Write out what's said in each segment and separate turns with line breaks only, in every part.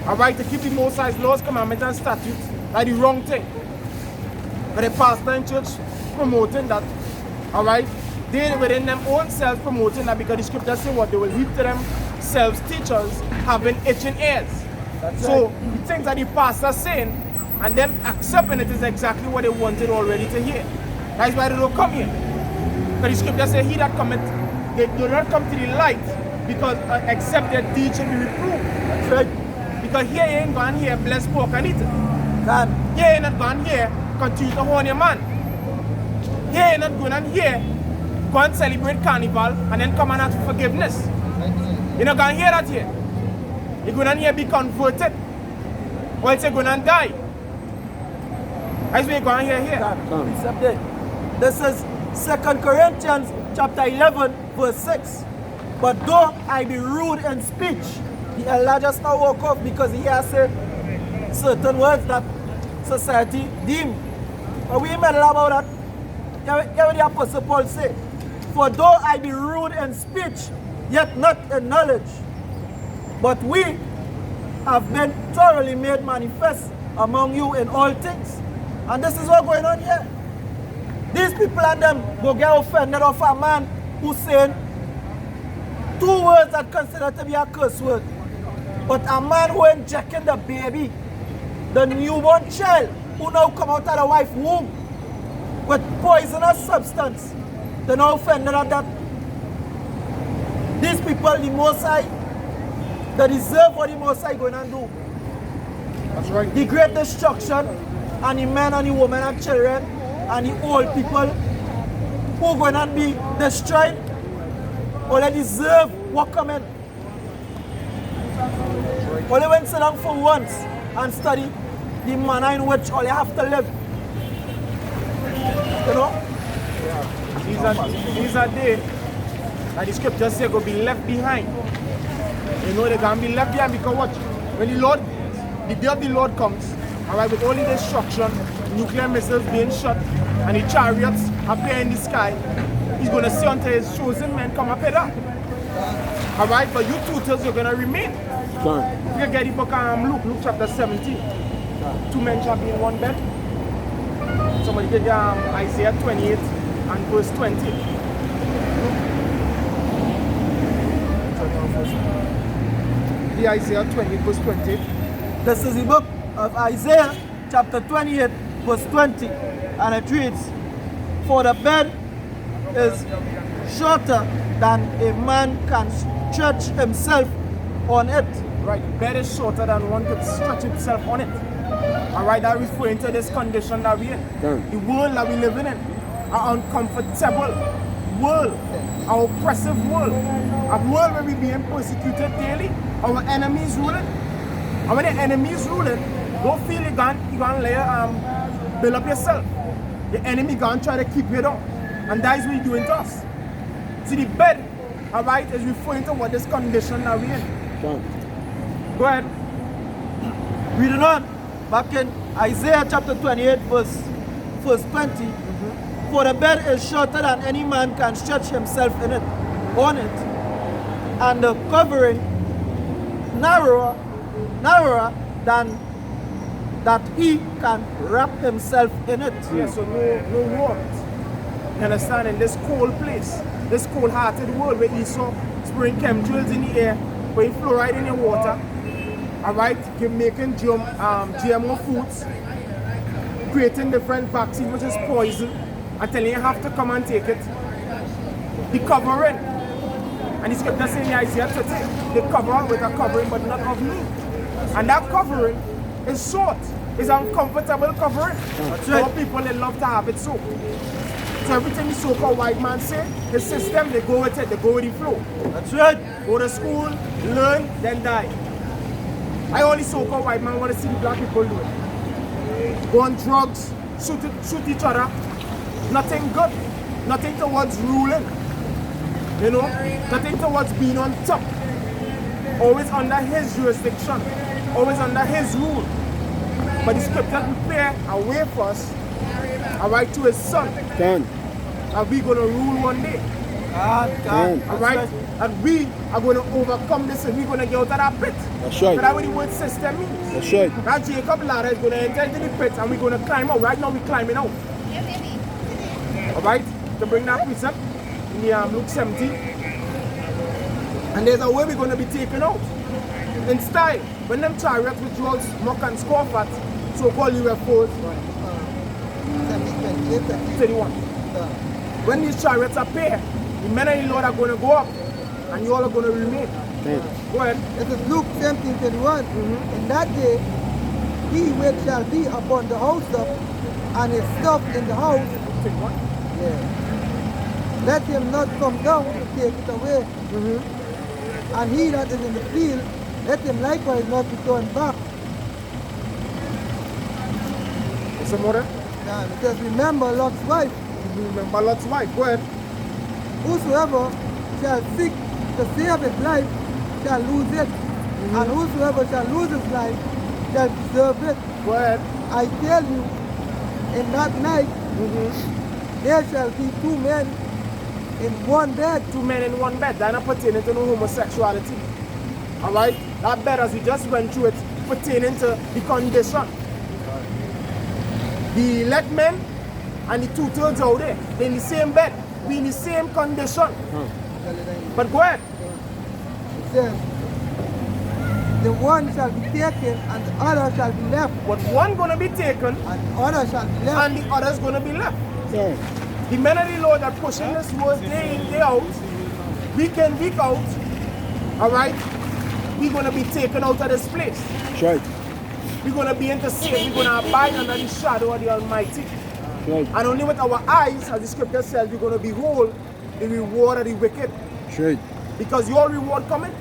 Alright, to keep the Most High's laws, commandments, and statutes, that's the wrong thing. But the pastor in church promoting that, alright, they within them own selves promoting that because the scriptures say what they will heap to themselves teachers having itching ears. So the things that the pastor's saying and them accepting it is exactly what they wanted already to hear. That's why they don't come here. Because the scripture says he that cometh, they do not come to the light because except their deeds should be reproved. That's right. Because here you ain't gone here bless pork and eat it. Here you ain't not gone here continue to horn your man. Here you're not going on here go and celebrate carnival and then come and ask for forgiveness. You're not going to hear that here. You're going to here be converted. Or else you're going to die. That's what you're going to hear here.
This is 2 Corinthians chapter 11 verse 6. But though I be rude in speech, the elder just now woke up because he has said certain words that society deem. But we meddle about that. Hear what the Apostle Paul say. For though I be rude in speech, yet not in knowledge. But we have been thoroughly made manifest among you in all things. And this is what's going on here. These people and them go get offended of a man who's saying 2 words that considered to be a curse word. But a man who injecting the baby, the newborn child, who now come out of the wife's womb with poisonous substance, they're now offended at that. These people, the Most High, they deserve what the Most High going to do.
That's right.
The great destruction and the men and the women and children and the old people who are going to be destroyed, or they deserve what coming. Only when sit down for once and study the manner in which all you have to live. You know?
Yeah. These are days that the scriptures say go be left behind. You know they're going to be left behind because what? When the day of the Lord comes, alright, with all the destruction, nuclear missiles being shot, and the chariots appear in the sky, he's going to see until his chosen men come up here. Alright, but you tutors, you're going to remain. You can get the book Luke chapter 17. 2 men shall be in one bed. Somebody get Isaiah 28 and verse 20. The Isaiah 28 verse 20.
This is the book of Isaiah chapter 28 verse 20, and it reads, for the bed is shorter than a man can stretch himself on it.
Right, the bed is shorter than one could stretch himself on it. Alright, that referring to this condition that we're in. The world that we living in. An uncomfortable world. An oppressive world. A world where we're being persecuted daily. Our enemies ruling. And when the enemies ruling, don't feel you're going to build up yourself. The enemy going to try to keep you down. And that is what he's doing to us. See, the bed, alright, is referring to what this condition that we're in. Go ahead.
Reading on, back in Isaiah chapter 28 verse 20. For the bed is shorter than any man can stretch himself on it, and the covering narrower than that he can wrap himself in it.
Yeah, so no warmth. You understand? In this cold place, this cold-hearted world where you saw spraying chemtrails in the air, putting fluoride in your water, alright, making GMO foods, creating different vaccines which is poison, and telling you have to come and take it. The covering, and the scripture saying in Isaiah 30, they cover with a covering but not of me. And that covering is short, it's uncomfortable covering. That's right. All people, they love to have it so. So everything the so-called white man say, the system, they go with it, they go with the flow.
That's right.
Go to school, learn, then die. I only so-called white man want to see the black people do it. Go on drugs, shoot each other. Nothing good. Nothing towards ruling. You know? Nothing towards being on top. Always under his jurisdiction. Always under his rule. But the scripture prepare a way for us. Alright, to his son. And we're going to rule one day.
God.
Alright? And we are going to overcome this and we're going to get out of that pit.
That's right.
So that's what the word system means.
That's right.
That Jacob ladder is going to enter into the pit and we're going to climb out. Right now we're climbing out. Alright? To bring that precept in the Luke 17. And there's a way we're going to be taken out. In style, when them chariots which was mock and scoff at, so-called UFOs, 31. When these chariots appear, the men of the Lord are going to go up and you all are going to remain. Go ahead.
This is Luke 17:21. In that day, he which shall be upon the housetop and his stuff in the house, let him not come down to take it away. And he that is in the field, let him likewise not return back.
What's the more?
It says, remember Lot's wife.
Remember Lot's wife. Go ahead.
Whosoever shall seek to save his life shall lose it. And whosoever shall lose his life shall preserve it.
Go ahead.
I tell you, in that night, there shall be two men in one bed.
Two men in one bed. That's not pertaining to no homosexuality. Alright? That bed, as we just went through it, pertaining to the condition. The elect men and the two-thirds out there, they're in the same bed. We're in the same condition. But go ahead.
It says, the one shall be taken and the other shall be left.
But one going to be taken
And the other shall be left.
and the other's going to be left. The men of the Lord are pushing this word day in, day out, week in, week out. Alright? We're going to be taken out of this place.
That's right.
We're going to be interceded. We're going to abide under the shadow of the Almighty.
That's right.
And only with our eyes, as the scripture says, we're going to behold the reward of the wicked.
That's right.
Because your reward coming.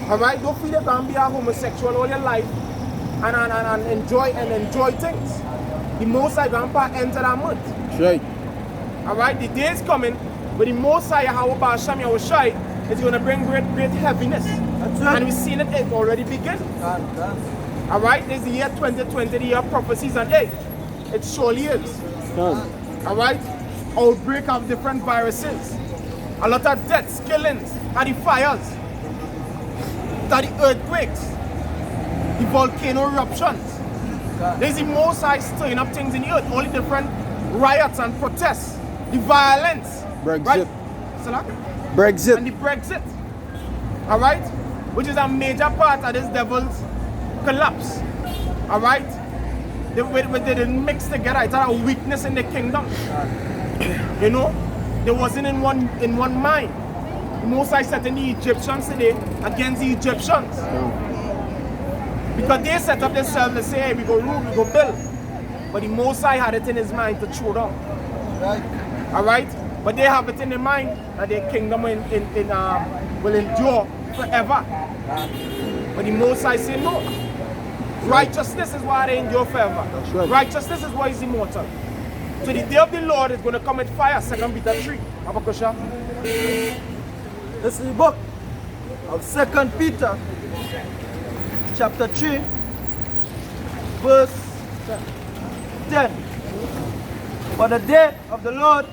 Alright? Don't feel you're going to be a homosexual all your life and enjoy things. The Most High going to enter that month.
That's right.
Alright? The day is coming where the Most High, Yahweh Hashem Yahushai, is going to bring great heaviness.
That's right.
And we've seen it already begin. Alright? There's the year 2020, the year of prophecies, and hey, it surely is. Alright? Outbreak of different viruses. A lot of deaths, killings, and the fires. And the earthquakes. The volcano eruptions. There's the Most High stirring up things in the earth. All the different riots and protests. The violence.
Brexit.
Right? Salah?
Brexit.
And the Brexit. Alright? Which is a major part of this devil's collapse. Alright? They didn't mix together. It's a weakness in the kingdom. You know? They wasn't in one mind. The Most High set in the Egyptians today against the Egyptians. Because they set up themselves to say, hey, we go rule, we go build. But the Most High had it in his mind to throw down. Alright? But they have it in their mind that their kingdom will endure forever. But the Most High say no. Righteousness is why they endure forever.
That's right.
Righteousness is why is immortal. So the day of the Lord is going to come with fire. 2 Peter 3. Abakosha.
This is the book of 2 Peter, chapter 3, verse 10. But the day of the Lord,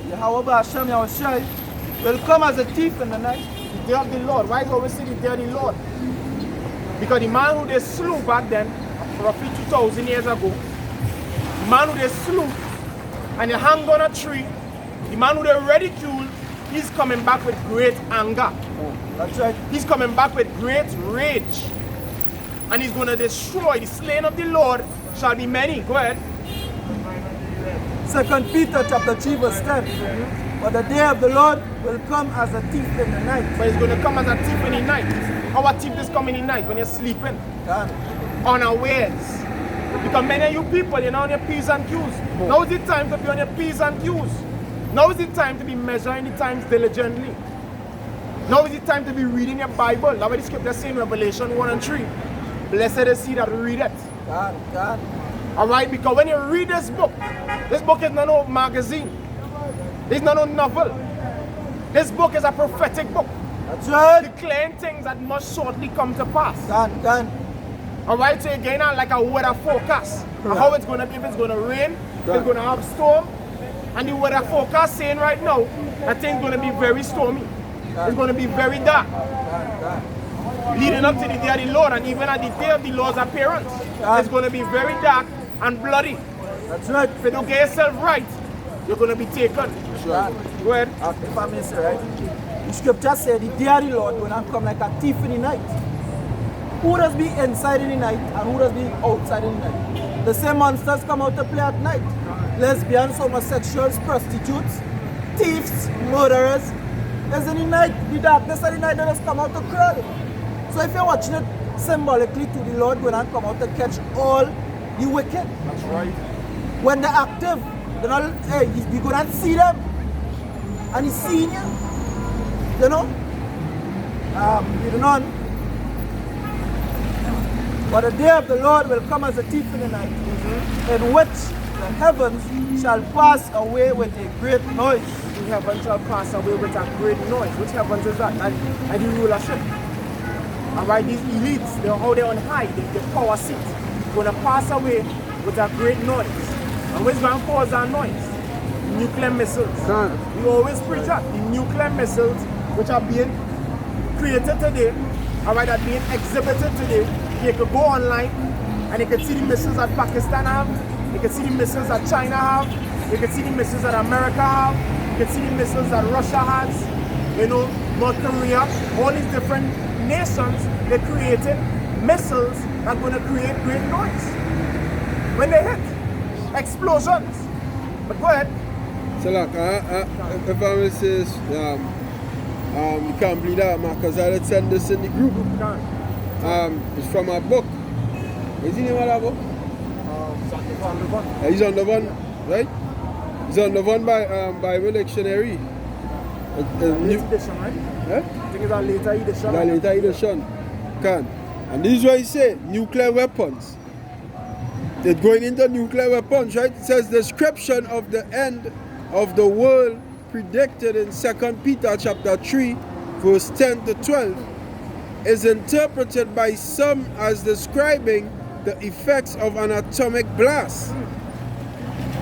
Yahweh Hashem Yahushai, will come as a thief in the night.
The day of the Lord. Why is always say the day of the Lord? Because the man who they slew back then, roughly 2,000 years ago, the man who they slew and they hung on a tree, the man who they ridiculed, he's coming back with great anger.
That's right.
He's coming back with great rage. And he's going to destroy. The slain of the Lord shall be many. Go ahead.
2 Peter chapter 3, verse 10. But the day of the Lord will come as a thief in the night.
But he's going to come as a thief in the night. How a thief is coming in the night when you're sleeping? Unawares. Because many of you people, you're now on your P's and Q's. Now is the time to be on your P's and Q's. Now is the time to be measuring the times diligently. Now is the time to be reading your Bible. That's what the scripture says in Revelation 1 and 3. Blessed is he that read it.
God.
Alright, because when you read this book is not no magazine. It's not no novel. This book is a prophetic book.
That's right.
Declaring things that must shortly come to pass.
God.
Alright, so again, like a weather forecast. How it's going to be, if it's going to rain, if it's going to have storm. And the weather forecast saying right now, that thing's going to be very stormy. It's going to be very dark. Leading up to the day of the Lord, and even at the day of the Lord's appearance, it's going to be very dark and bloody.
That's right.
If you don't get yourself right, you're going to be taken.
Right.
Go ahead.
If I may say, right? The scripture said the day of the Lord will not come like a thief in the night. Who does be inside in the night and who does be outside in the night? The same monsters come out to play at night. Lesbians, homosexuals, prostitutes, thieves, murderers. It's in the night, the darkness of the night, they just come out to crawl. So if you're watching it symbolically to the Lord, when I come out to catch all the wicked.
That's right.
When they're active, they're not, hey, you go and see them. And he's seeing you. You know? Reading on. But the day of the Lord will come as a thief in the night, in which the heavens shall pass away with a great noise.
The heavens shall pass away with a great noise. Which heavens is that? And the rulership. Alright, these elites, they're how they're on high, the power seat, going to pass away with a great noise. And what's going to cause that noise? Nuclear missiles. We always preach that. The nuclear missiles which are being created today, alright, are being exhibited today. You could go online and you can see the missiles that Pakistan have, you can see the missiles that China have, you can see the missiles that America have, you can see the missiles that Russia has, you know, North Korea, all these different nations, they created missiles that are going to create great noise. When they hit, explosions. But go ahead.
So like, if I will say this, you can't believe that, man, because I did send this in the group. It's from a book. Is the name of that book? He's on the one, right? He's on the one by Bible Dictionary.
Later edition, right?
Eh?
I think it's a later edition.
The later edition. Can. And this is what he say, nuclear weapons. They're going into nuclear weapons, right? It says description of the end of the world predicted in 2 Peter chapter 3, verse 10 to 12, is interpreted by some as describing the effects of an atomic blast.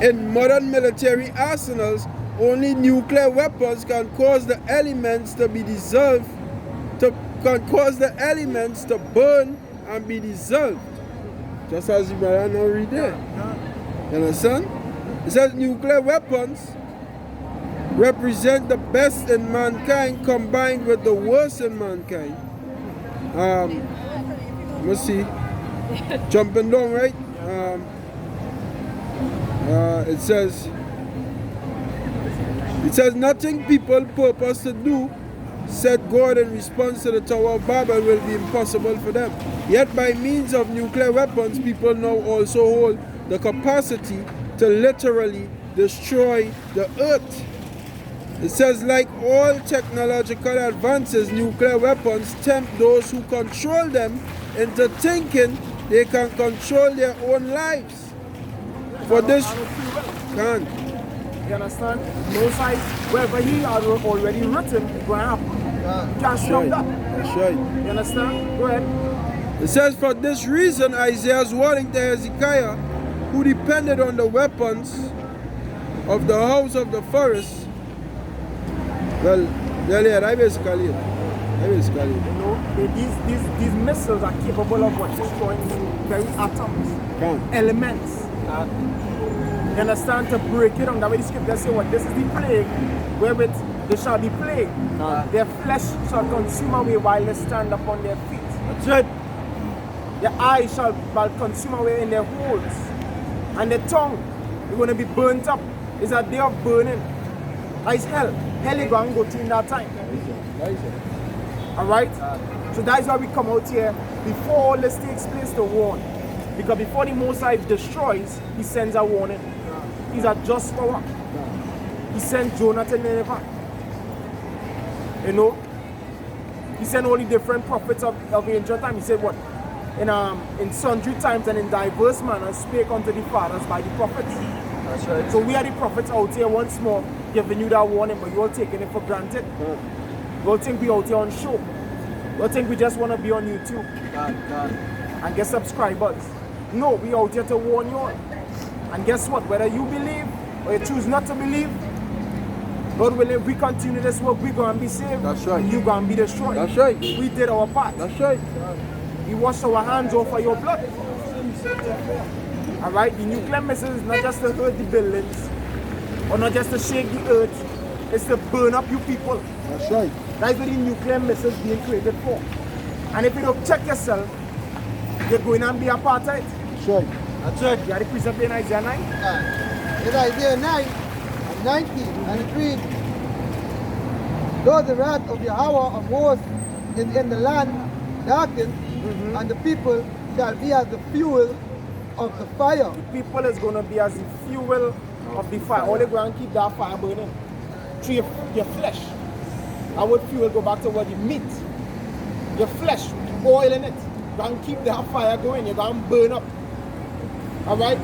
In modern military arsenals, only nuclear weapons can cause the elements to be dissolved, can cause the elements to burn and be dissolved. Just as you might now read there. You understand? It says nuclear weapons represent the best in mankind combined with the worst in mankind. Let's see. Jumping down, right? It says nothing people purpose to do, said God in response to the Tower of Babel, will be impossible for them. Yet by means of nuclear weapons, people now also hold the capacity to literally destroy the earth. It says, like all technological advances, nuclear weapons tempt those who control them into thinking they can control their own lives. For this, can.
You understand? No size, wherever he had already written, it's going to happen. You can't stop that.
That's right.
You understand? Go ahead.
It says, for this reason, Isaiah's warning to Hezekiah, who depended on the weapons of the house of the forest. Well, I basically.
You know, these missiles are capable of what? Destroying very atoms, elements. You understand? To break it down. That way the scripture say what? This is the plague, wherewith they shall be plagued. Their flesh shall consume away while they stand upon their feet.
That's right.
Their eyes shall consume away in their holes. And their tongue is going to be burnt up. It's a day of burning. That is hell. Hell is going to go through in that time. Alright? So that is why we come out here before all this takes place to warn. Because before the Most High destroys, he sends a warning. He's a just for what? He sent Jonah to Nineveh. You know? He sent all the different prophets of ancient time. He said what? In sundry times and in diverse manners spake unto the fathers by the prophets.
That's right.
So we are the prophets out here once more giving you that warning, but you're all taking it for granted. You all think we out here on show. You all think we just want to be on YouTube and get subscribers. No, we out here to warn you all. And guess what? Whether you believe or you choose not to believe, God willing, if we continue this work, we're going to be saved.
That's right.
You're going to be destroyed.
That's right.
We did our part.
That's right.
We washed our hands off of your blood. Alright, the nuclear missile is not just to hurt the buildings or not just to shake the earth, it's to burn up you people.
That's right.
That's what the nuclear missile is being created for. And if you don't check yourself, you're going to be apartheid.
That's right.
That's right.
You are the precept in Isaiah 9.
In Isaiah 9 and 19, and it reads, though the wrath of Yahweh of hosts is in the land darkened, and the people shall be as the fuel of the fire.
The people is going to be as the fuel of the fire. All they going to keep that fire burning. Through your flesh. That would fuel go back to what you meat. Your flesh, oil in it. You're going to keep that fire going. You're going to burn up. Alright?